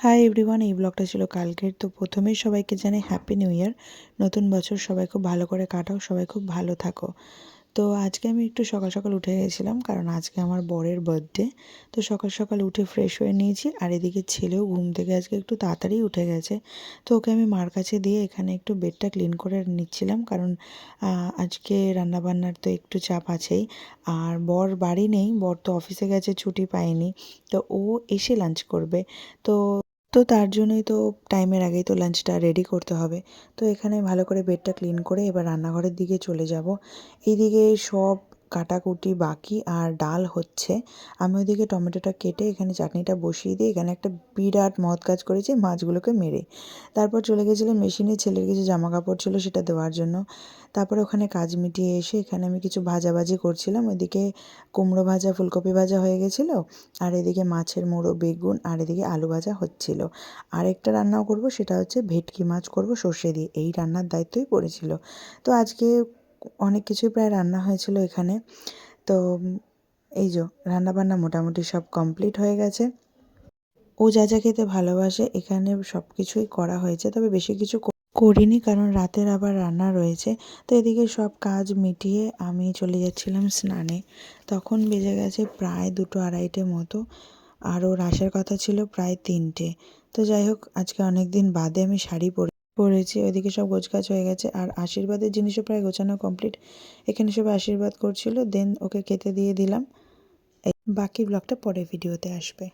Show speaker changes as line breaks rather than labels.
Hi everyone, এই ব্লগটা ছিল কালকের। তো প্রথমেই সবাইকে জানাই হ্যাপি নিউ ইয়ার। নতুন বছর সবাই খুব ভালো করে কাটাও, সবাই খুব ভালো থাকো। তো আজকে আমি একটু সকাল সকাল উঠে গেছিলাম, কারণ আজকে আমার বরের বার্থডে। তো সকাল সকাল উঠে ফ্রেশ হয়ে নিয়েছি, আর এদিকে ছেলেও ঘুম থেকে আজকে একটু তাড়াতাড়ি উঠে গেছে। তো ওকে আমি মার কাছে দিয়ে এখানে একটু বেডটা ক্লিন করে নিচ্ছিলাম, কারণ আজকে রান্নাবান্নার তো একটু চাপ আছেই। আর বর বাড়ি নেই, বর তো অফিসে গেছে, ছুটি পায়নি। তো ও এসে লাঞ্চ করবে। তো তো তার জন্যই তো টাইমের আগেই তো লাঞ্চটা রেডি করতে হবে। তো এখানে ভালো করে বেডটা ক্লিন করে এবার রান্নাঘরের দিকে চলে যাব। এইদিকে সব কাটাকুটি বাকি, আর ডাল হচ্ছে। আমি ওইদিকে টমেটোটা কেটে এখানে চাটনিটা বসিয়ে দিয়ে এখানে একটা বিরাট মহৎ কাজ করেছি, মাছগুলোকে মেরে। তারপর চলে গেছিলাম মেশিনে, ছেলের কিছু জামা কাপড় ছিল সেটা দেওয়ার জন্য। তারপরে ওখানে কাজ মিটিয়ে এসে এখানে আমি কিছু ভাজাভাজি করছিলাম। ওইদিকে কুমড়ো ভাজা, ফুলকপি ভাজা হয়ে গেছিলো, আর এদিকে মাছের মুড়ো, বেগুন, আর এদিকে আলু ভাজা হচ্ছিল। আরেকটা রান্নাও করব, সেটা হচ্ছে ভেটকি মাছ করব সর্ষে দিয়ে। এই রান্নার দায়িত্বই পড়েছিল। তো আজকে অনেক কিছুই প্রায় রান্না হয়েছিল এখানে। তো এই যে রান্নাবান্না মোটামুটি সব কমপ্লিট হয়ে গেছে। ও যা যা খেতে ভালোবাসে এখানে সব কিছুই করা হয়েছে, তবে বেশি কিছু করিনি, কারণ রাতের আবার রান্না রয়েছে। তো এদিকে সব কাজ মিটিয়ে আমি চলে যাচ্ছিলাম স্নানে। তখন বেজে গেছে প্রায় 2-2:30 মতো, আর ওর আসার কথা ছিল প্রায় 3টে। তো যাই হোক, আজকে অনেক দিন বাদে আমি শাড়ি পরেছি। ওইদিকে সব গোছগাছ হয়ে গেছে, আর আশীর্বাদের জিনিসও প্রায় গোছানো কমপ্লিট। এখানে সব আশীর্বাদ করছিল, দেন ওকে খেতে দিয়ে দিলাম। বাকি ব্লগটা পরে ভিডিওতে আসবে।